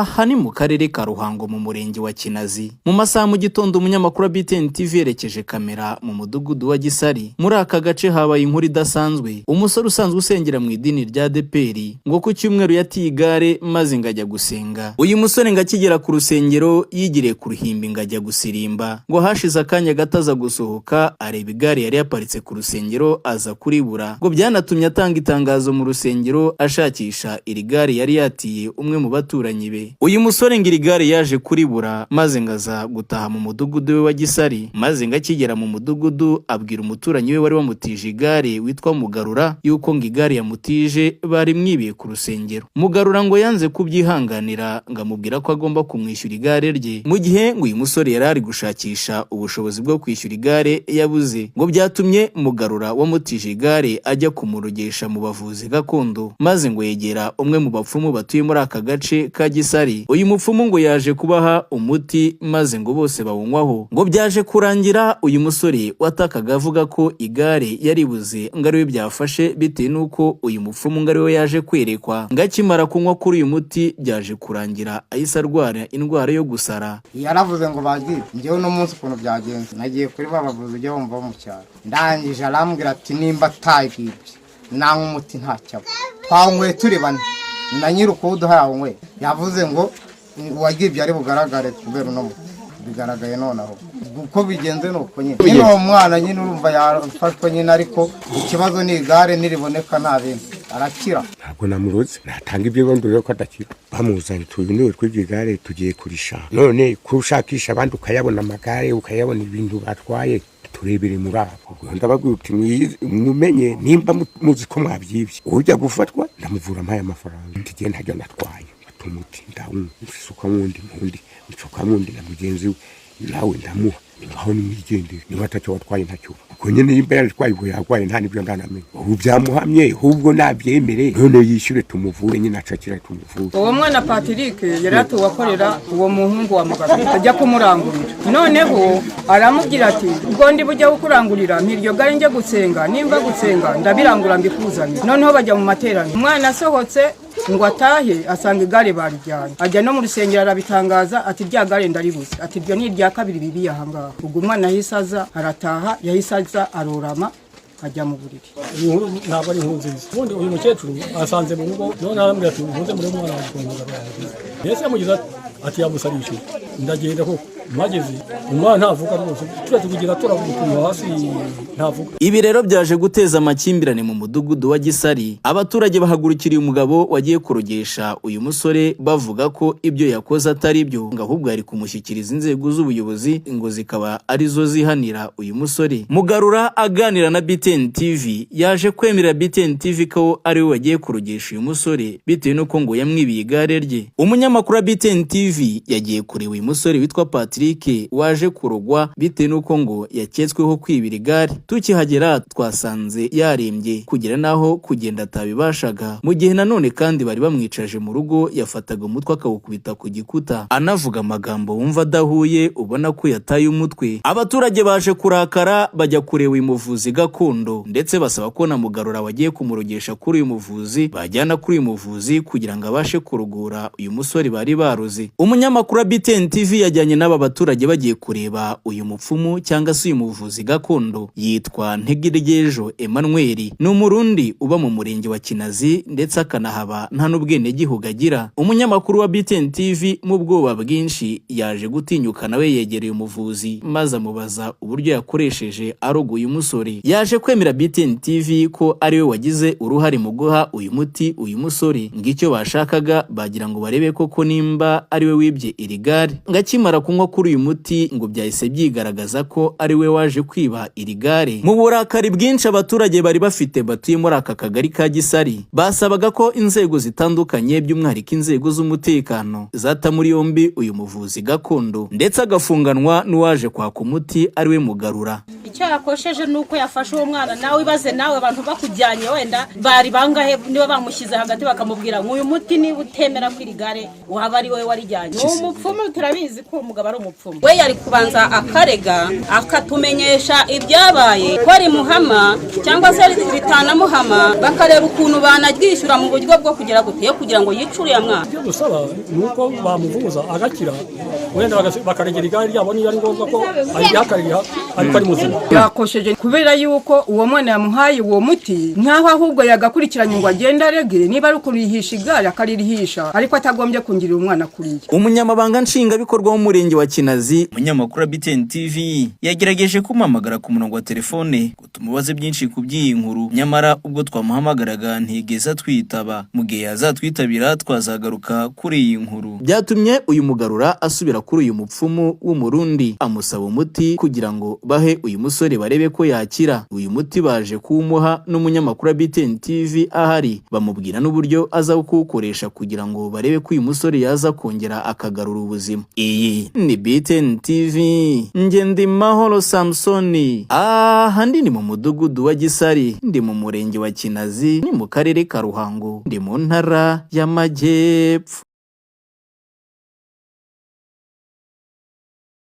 Aha ni mu karere ka Ruhango mu murenge wa Kinazi. Mu masaha mu gitondo umunyamakuru wa BTN TV yerekeje kamera mu mudugudu wa Gisari. Muri aka gace habaye inkuru idasanzwe. Umusore usanzwe usengera mu idini rya ADEPR ngo ku cyumweru yatiye igare maze ngajya gusenga. Uyu musore ngakigera ku rusengero yigiriye ku ruhimbi ngajya gusirimba. Ngo hashize akanya gataza gusohoka areba igare yari yaparitse ku rusengero aza kuribura. Ngo byanatumye atanga itangazo mu rusengero ashakisha iri gare yari yatiye umwe mu baturanyi be. Uyu musore ngira igare yaje kuribura maze ngaza gutaha mu mudugudu we wa Gisari, maze ngakigera mu mudugudu abwira umuturanyi we wari wamutije igare witwa Mugarura yuko ngigare yamutije bari mwibiye ku rusengero. Mugarura ngo yanze kubyihanganira ngamubwira ko agomba kumwishyura igare rye, mu gihe ngo uyu musore yari ari gushakisha ubushobozi bwo kwishyura igare yabuze. Ngo byatumye Mugarura wamutije igare ajya kumurogesha mu bavuzi gakondo, maze ngo yegera umwe mu bapfumu batuye muri aka gace ka Gisari. Uyu mupfumu ngo yaje kubaha umuti maze ngo bose bawunywaho. Ngo byaje kurangira uyu musore watakaga avuga ko igare yaribuze ngo ari we byafashe bitewe nuko uyu mupfumu ngo ari we yaje kwerekwa. Ngakimara kunywa kuri uyu muti byaje kurangira ahise arwara indwara yo gusara. Yaravuze ngo bagiye njyewe no munsi ukuntu byagenze nagiye kuri babavuze ujye wumva mu cyaro, ndangije arambwira ati nimba tayibye nanga umuti ntacyo twanyweye turi bane na nyirukuduha yawe yavuze ngo wagibye ari bugaragare kubera no bigaragaye nonaho uko bigenze nuko nyine uwo mwana nyine urumva yafashwe nyine, ariko ikibazo ni igare niriboneka nta bindi arakira. Ntabwo namuroze natanga ibyo bandurira ko adakira, bamuzanye tubiniwe tw'igare tugiye kurisha, none kurushakisha abandi ukayabona amagare ukayabona ibintu batwaye turebere muri abo. Ndababwira uti mumenye nimba muzi ko mwabyibye ujya gufatwa ndamuvura mpaye amafaranga ntigenda hajya natwaye atumuti ndawumva isuka mundi ncuka mundi na mugenzi we nawe ndamuha aho nimwigendere niba atacyo watwaye ntacyo uko nyene nimba yatwaye ubwo yarwaye nta nibyo ndanamenye ubu byamuhamye ahubwo nabyemere none yishyure tumuvure nyine acakira tumuvure. Uwo mwana Patrick yari atuwakorera uwo muhungu wa Mugabe ajya kumurangurira, noneho aramubwira ati ubwo ndi bujya gukurangurira ntiryo gare nje gusenga, nimba gusenga ndabirangura mbikuzanye. Noneho bajya mu materaniro, umwana asohotse ngo atahe asanga igare barijyanye, ajya no mu rusengero arabitangaza ati rya gare ndaribuze, ati ryo ni irya kabiri bibi ahangaha. Ubwo umwana yahise aza arataha, yahise aza arorama ajya mu buriri. Inkuru ntabwo ari inkuru nziza. Ubundi uyu mukecuru asanze mu rugo none arambwira ati ntuze muri mwana wawe kumugabo yagize. Yese yamugize ati yamusarishije ndagenda ko mageze umwana ntavuga rwose tugira turavuga hasi ntavuga. Ibi rero byaje guteza amakimbirane mu mudugudu wa Gisari. Abaturage bahagurukiriye umugabo wagiye kurogesha uyu musore bavuga ko ibyo yakoze atari byo, ngo ahubwo yari kumushyikiriza inzego z'ubuyobozi ngo zikaba arizo zihanira uyu musore. Mugarura aganira na BTN TV yaje kwemera BTN TV ko ari we wagiye kurogesha uyu musore bitewe nuko ngo yamwibiye igare rye. Umunyamakuru wa BTN TV yagiye kureba uyu musore witwa Patrick waje kurogwa bitewe nuko ngo yaketsweho kwibira igare. Tukihagera twasanze yarembye kugera naho kugenda atabibashaga, mu gihe nanone kandi bari bamwicaje mu rugo yafataga umutwe akawukubita ku gikuta anavuga amagambo wumva adahuye ubona ko yataye umutwe. Abaturage baje kurakara bajya kureba uyu muvuzi gakondo ndetse basaba ko na Mugarura wagiye kumurogesha kuri uyu muvuzi bajyana kuri uyu muvuzi kugira ngo abashe kurugura uyu musore bari baruze. Umunyamakuru wa BTN TV yajyanye n'aba baturage bagiye kureba uyu mupfumu cyangwa se uyu muvuzi gakondo. Yitwa Ntegiryejo Emmanuel, ni umurundi uba mu murenge wa Kinazi ndetse akanahaba nta n'ubwene gihugu agira. Umunyamakuru wa BTN TV mu bwoba bwinshi yaje gutinyuka nawe yegereye umuvuzi maze amubaza uburyo yakoresheje aroguye umusore. Yaje kwemera BTN TV ko ari we wagize uruhare mu guha uyu muti uyu musore, ngicyo bashakaga bagira ngo barebe koko nimba ari we wibye iri gare. Ngakimara kunywa kuri uyu muti ngo byahise byigaragaza ko ari we waje kwiba iri gare. Mu burakari bwinshi abaturage bari bafite batuye muri aka kagari ka Gisari basabaga ko inzego zitandukanye by'umwihariko inzego z'umutekano zata muri yombi uyu muvuzi gakondo ndetse agafunganwa n'uwaje kwaka umuti ari we Mugarura. Icyo yakosheje nuko yafashe uwo mwana, nawe ibaze nawe abantu bakujyanye wenda bari bangahe niba bamushyize hagati bakamubwira ngo uyu muti ni utemera kwirigare waba ari wowe warijyanye. Umupfumu turabizi ko umugabo ari umupfumu we yari kubanza akarega akatumenyesha ibyabaye ko ari muhama cyangwa se ritanamuhama bakareba ukuntu banaryishyura mu buryo bwo kugira guteye kugira ngo yicure ya mwana. Ibyo dusaba ni uko bamuvuza agakira wenda bakaregera igare ryabo niyo ari ngombwa ko arihakarira ariko ari muzima. Yakosheje kubera yuko uwo mwana yamuhaye uwo muti nkaho ahubwo yagakurikiranye ngo agende arege niba ari kurihisha igare akaririhisha ariko atagombye kungirira umwana kuriye. Umunyamabanga Nshingwabikorwa w'Umurenge wa Kinazi, umunyamakuru wa BTN TV yagerageje kumamagara ku murongo wa telefone ngo tumubaze byinshi ku by'iyi nkuru, nyamara ubwo twamuhamagaraga ntigeze twitaba. Mu gihe yazatwitabira twazagaruka kuri iyi nkuru. Byatumye uyu mugarura asubira kuri uyu mupfumu w'Umurundi amusaba umuti kugira ngo bahe uyu musore barebe ko yakira. Uyu muti baje kuwumuha n'umunyamakuru wa BTN TV ahari, bamubwira n'uburyo aza kuwukoresha kugira ngo barebe ko uyu musore yaza kongera akagarura ubuzima. Iyi ni BTN TV, nge ndi Mahoro Samsoni. Ahandi ni mu mudugudu wa Gisari, ndi mu murenge wa Kinazi, ni mu karere ka Ruhango, ndi mu ntara y'Amajyepfo.